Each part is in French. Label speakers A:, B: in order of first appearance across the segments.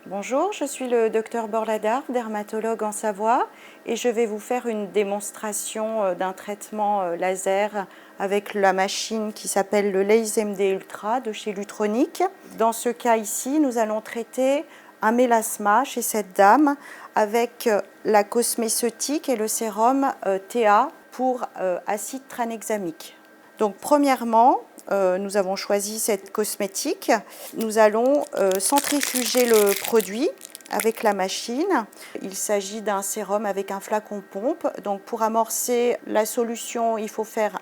A: Bonjour, je suis le docteur Borladar, dermatologue en Savoie, et je vais vous faire une démonstration d'un traitement laser avec la machine qui s'appelle le LaserMD Ultra de chez Lutronic. Dans ce cas ici, nous allons traiter un mélasma chez cette dame avec la cosméceutique et le sérum TA pour acide tranexamique. Donc premièrement, nous avons choisi cette cosmétique. Nous allons centrifuger le produit avec la machine. Il s'agit d'un sérum avec un flacon pompe. Donc pour amorcer la solution, il faut faire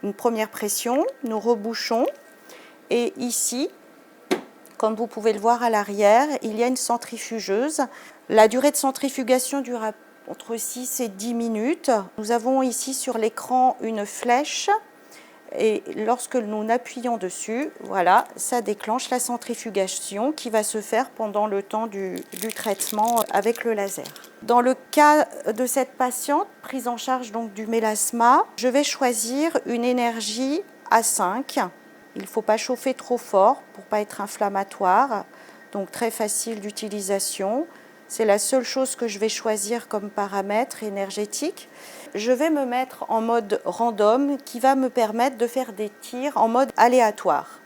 A: une première pression. Nous rebouchons et ici, comme vous pouvez le voir à l'arrière, il y a une centrifugeuse. La durée de centrifugation dure entre 6 et 10 minutes. Nous avons ici sur l'écran une flèche. Et lorsque nous appuyons dessus, voilà, ça déclenche la centrifugation qui va se faire pendant le temps du traitement avec le laser. Dans le cas de cette patiente, prise en charge donc du mélasma, je vais choisir une énergie A5. Il ne faut pas chauffer trop fort pour ne pas être inflammatoire, donc très facile d'utilisation. C'est la seule chose que je vais choisir comme paramètre énergétique. Je vais me mettre en mode random qui va me permettre de faire des tirs en mode aléatoire.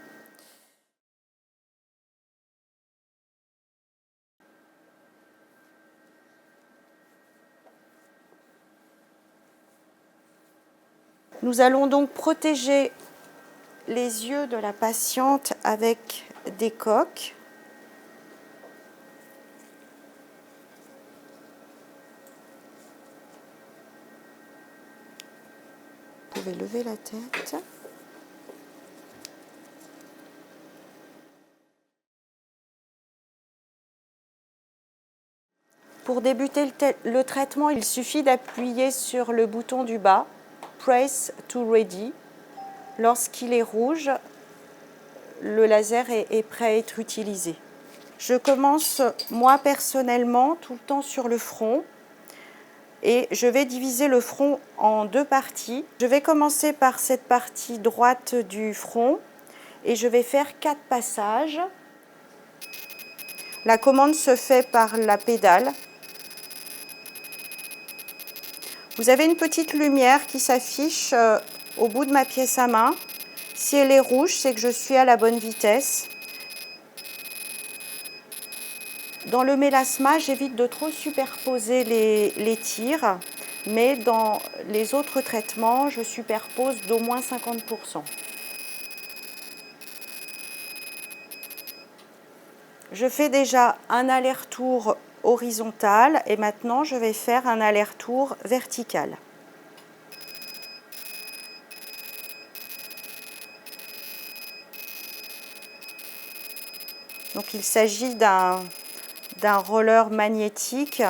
A: Nous allons donc protéger les yeux de la patiente avec des coques. Vous pouvez lever la tête. Pour débuter le traitement, il suffit d'appuyer sur le bouton du bas, Press to Ready. Lorsqu'il est rouge, le laser est prêt à être utilisé. Je commence, moi personnellement, tout le temps sur le front. Et je vais diviser le front en deux parties. Je vais commencer par cette partie droite du front et je vais faire 4 passages. La commande se fait par la pédale. Vous avez une petite lumière qui s'affiche au bout de ma pièce à main. Si elle est rouge, c'est que je suis à la bonne vitesse. Dans le mélasma, j'évite de trop superposer les tirs, mais dans les autres traitements, je superpose d'au moins 50%. Je fais déjà un aller-retour horizontal et maintenant je vais faire un aller-retour vertical. Donc il s'agit d'un roller magnétique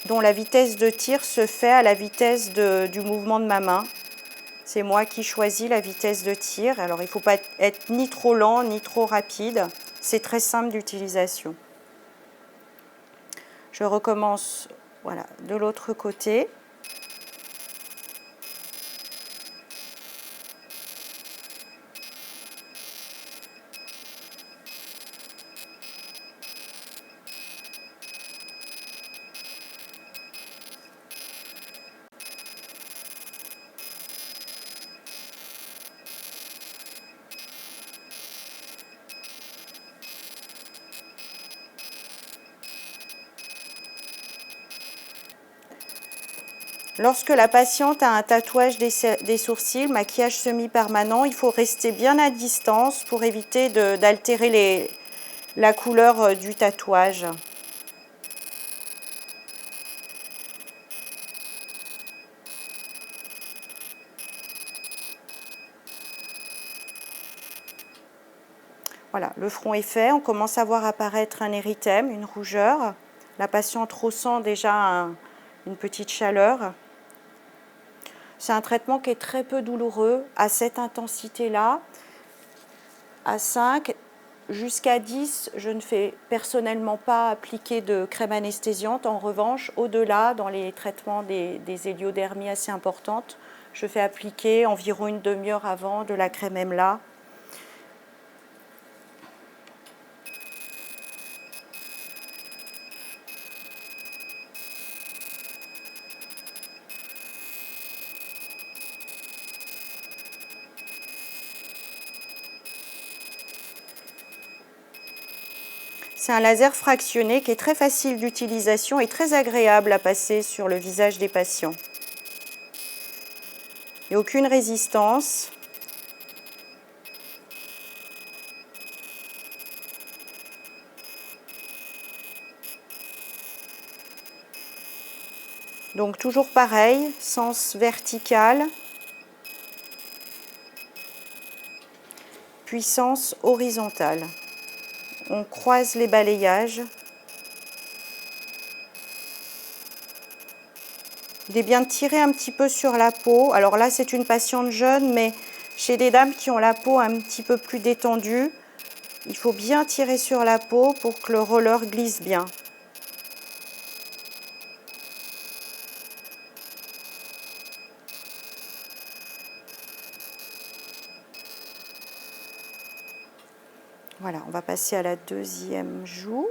A: dont la vitesse de tir se fait à la vitesse du mouvement de ma main. C'est moi qui choisis la vitesse de tir. Alors il ne faut pas être ni trop lent ni trop rapide. C'est très simple d'utilisation. Je recommence voilà, de l'autre côté. Lorsque la patiente a un tatouage des sourcils, maquillage semi-permanent, il faut rester bien à distance pour éviter d'altérer la couleur du tatouage. Voilà, le front est fait, on commence à voir apparaître un érythème, une rougeur. La patiente ressent déjà une petite chaleur. C'est un traitement qui est très peu douloureux à cette intensité-là. À 5, jusqu'à 10, je ne fais personnellement pas appliquer de crème anesthésiante. En revanche, au-delà, dans les traitements des héliodermies assez importantes, je fais appliquer environ une demi-heure avant de la crème EMLA. C'est un laser fractionné qui est très facile d'utilisation et très agréable à passer sur le visage des patients. Et aucune résistance. Donc toujours pareil, sens vertical, puissance horizontale. On croise les balayages. Il est bien de tirer un petit peu sur la peau. Alors là, c'est une patiente jeune, mais chez des dames qui ont la peau un petit peu plus détendue, il faut bien tirer sur la peau pour que le roller glisse bien. Voilà, on va passer à la deuxième joue.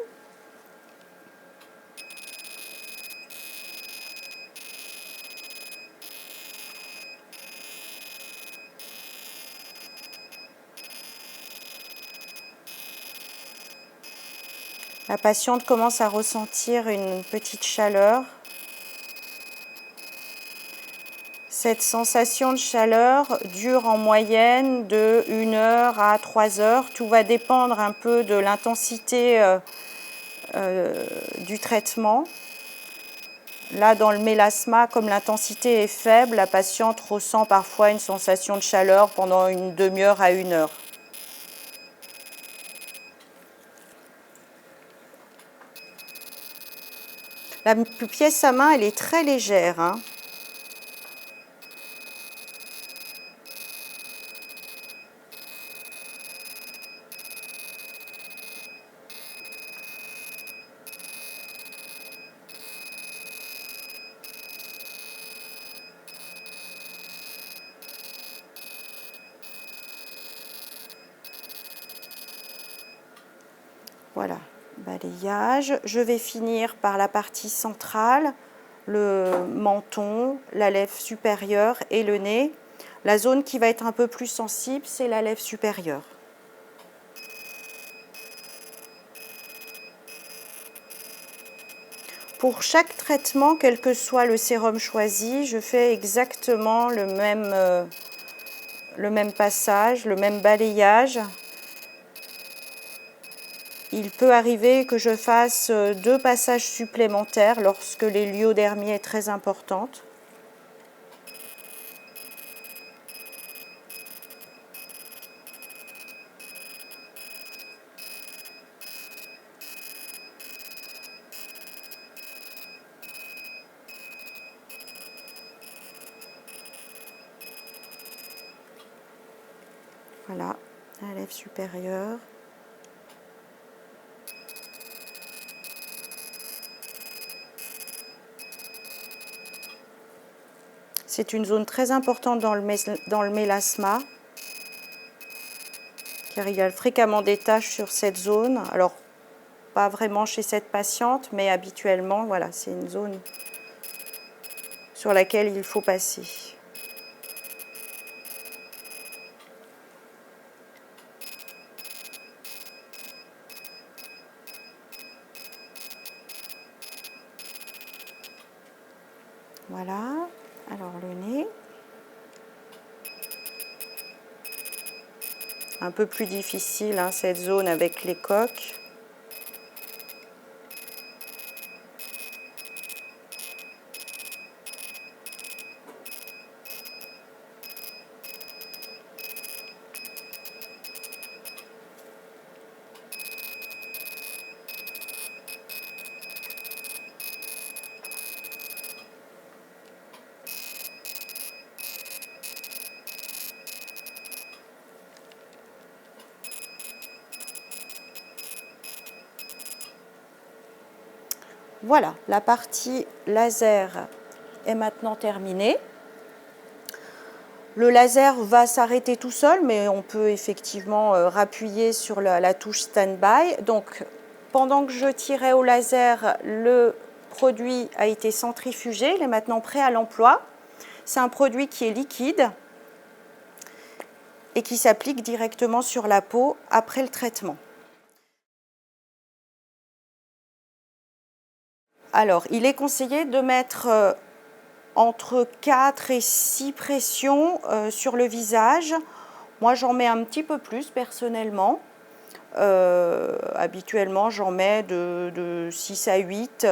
A: La patiente commence à ressentir une petite chaleur. Cette sensation de chaleur dure en moyenne de 1 heure à 3 heures. Tout va dépendre un peu de l'intensité du traitement. Là, dans le mélasma, comme l'intensité est faible, la patiente ressent parfois une sensation de chaleur pendant une demi-heure à 1 heure. La pièce à main, elle est très légère, hein. Voilà, balayage. Je vais finir par la partie centrale, le menton, la lèvre supérieure et le nez. La zone qui va être un peu plus sensible, c'est la lèvre supérieure. Pour chaque traitement, quel que soit le sérum choisi, je fais exactement le même passage, le même balayage. Il peut arriver que je fasse 2 passages supplémentaires lorsque l'héliodermie est très importante. Voilà, la lèvre supérieure. C'est une zone très importante dans le mélasma, car il y a fréquemment des taches sur cette zone. Alors, pas vraiment chez cette patiente, mais habituellement, voilà, c'est une zone sur laquelle il faut passer. Voilà, alors le nez. Un peu plus difficile, hein, cette zone avec les coques. Voilà, la partie laser est maintenant terminée. Le laser va s'arrêter tout seul, mais on peut effectivement rappuyer sur la touche Standby. Donc, pendant que je tirais au laser, le produit a été centrifugé. Il est maintenant prêt à l'emploi. C'est un produit qui est liquide et qui s'applique directement sur la peau après le traitement. Alors, il est conseillé de mettre entre 4 et 6 pressions sur le visage. Moi, j'en mets un petit peu plus personnellement. Habituellement, j'en mets de 6 à 8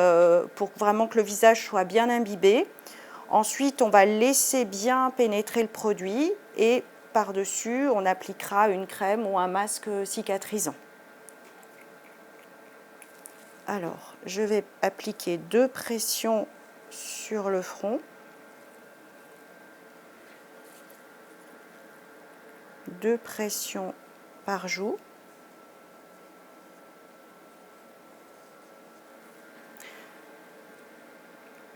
A: pour vraiment que le visage soit bien imbibé. Ensuite, on va laisser bien pénétrer le produit et par-dessus, on appliquera une crème ou un masque cicatrisant. Alors, je vais appliquer 2 pressions sur le front. 2 pressions par joue.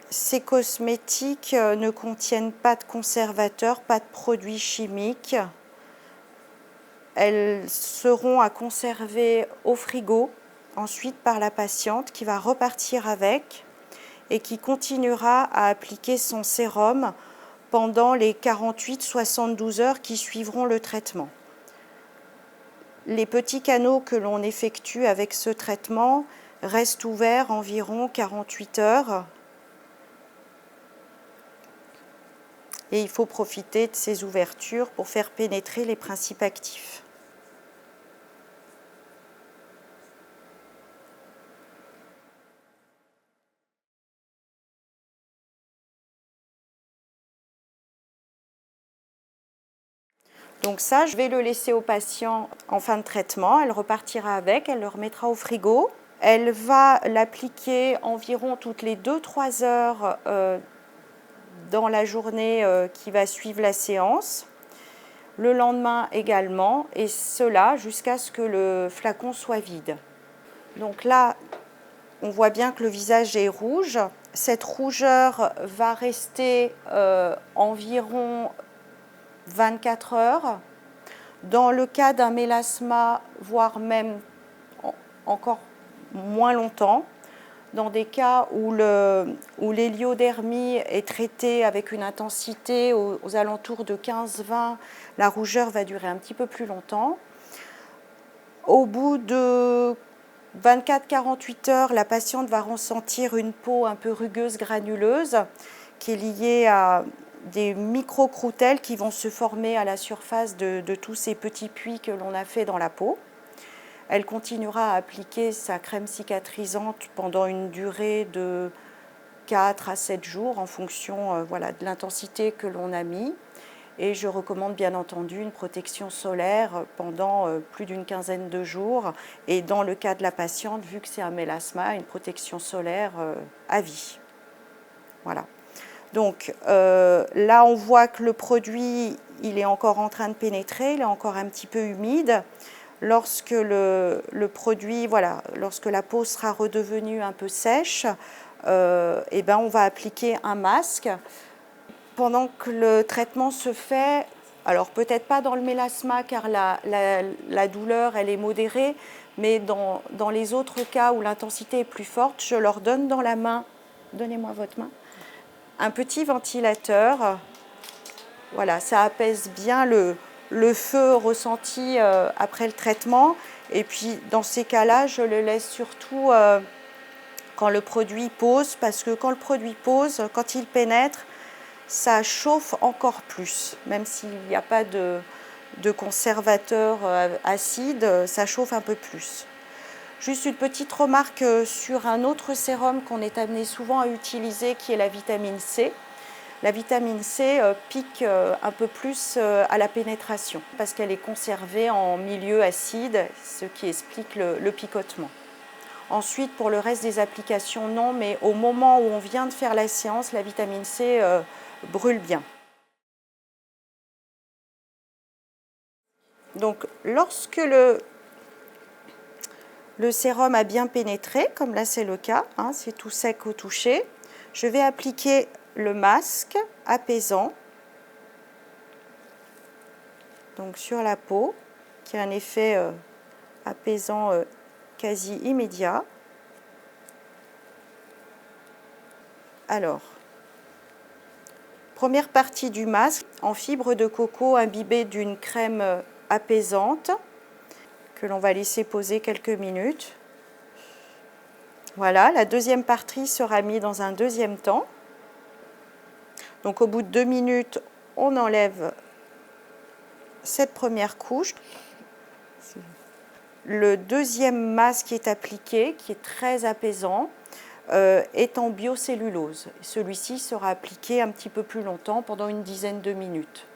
A: Ces cosmétiques ne contiennent pas de conservateurs, pas de produits chimiques. Elles seront à conserver au frigo, ensuite par la patiente qui va repartir avec et qui continuera à appliquer son sérum pendant les 48-72 heures qui suivront le traitement. Les petits canaux que l'on effectue avec ce traitement restent ouverts environ 48 heures. Et il faut profiter de ces ouvertures pour faire pénétrer les principes actifs. Donc ça, je vais le laisser au patient en fin de traitement. Elle repartira avec, elle le remettra au frigo. Elle va l'appliquer environ toutes les 2-3 heures dans la journée qui va suivre la séance. Le lendemain également, et cela jusqu'à ce que le flacon soit vide. Donc là, on voit bien que le visage est rouge. Cette rougeur va rester environ 24 heures. Dans le cas d'un mélasma, voire même encore moins longtemps, dans des cas où l'héliodermie est traitée avec une intensité aux alentours de 15-20, la rougeur va durer un petit peu plus longtemps. Au bout de 24-48 heures, la patiente va ressentir une peau un peu rugueuse, granuleuse, qui est liée à des micro-croûtelles qui vont se former à la surface de tous ces petits puits que l'on a fait dans la peau. Elle continuera à appliquer sa crème cicatrisante pendant une durée de 4 à 7 jours en fonction voilà, de l'intensité que l'on a mis. Et je recommande bien entendu une protection solaire pendant plus d'une quinzaine de jours. Et dans le cas de la patiente, vu que c'est un mélasma, une protection solaire à vie. Voilà. Donc là, on voit que le produit, il est encore en train de pénétrer, il est encore un petit peu humide. Lorsque le produit, voilà, lorsque la peau sera redevenue un peu sèche, eh ben, on va appliquer un masque. Pendant que le traitement se fait, alors peut-être pas dans le mélasma car la douleur elle est modérée, mais dans les autres cas où l'intensité est plus forte, je leur donne dans la main, donnez-moi votre main, un petit ventilateur. Voilà, ça apaise bien le feu ressenti après le traitement. Et puis dans ces cas-là, je le laisse surtout quand le produit pose, parce que quand le produit pose, quand il pénètre, ça chauffe encore plus. Même s'il n'y a pas de conservateur acide, ça chauffe un peu plus. Juste une petite remarque sur un autre sérum qu'on est amené souvent à utiliser, qui est la vitamine C. La vitamine C pique un peu plus à la pénétration parce qu'elle est conservée en milieu acide, ce qui explique le picotement. Ensuite, pour le reste des applications, non, mais au moment où on vient de faire la séance, la vitamine C brûle bien. Donc, lorsque le sérum a bien pénétré, comme là c'est le cas, hein, c'est tout sec au toucher, je vais appliquer le masque apaisant donc sur la peau, qui a un effet apaisant quasi immédiat. Alors, première partie du masque en fibre de coco imbibée d'une crème apaisante que l'on va laisser poser quelques minutes. Voilà, la deuxième partie sera mise dans un deuxième temps. Donc au bout de 2 minutes, on enlève cette première couche. Le deuxième masque qui est appliqué, qui est très apaisant, est en biocellulose. Celui-ci sera appliqué un petit peu plus longtemps, pendant une dizaine de minutes.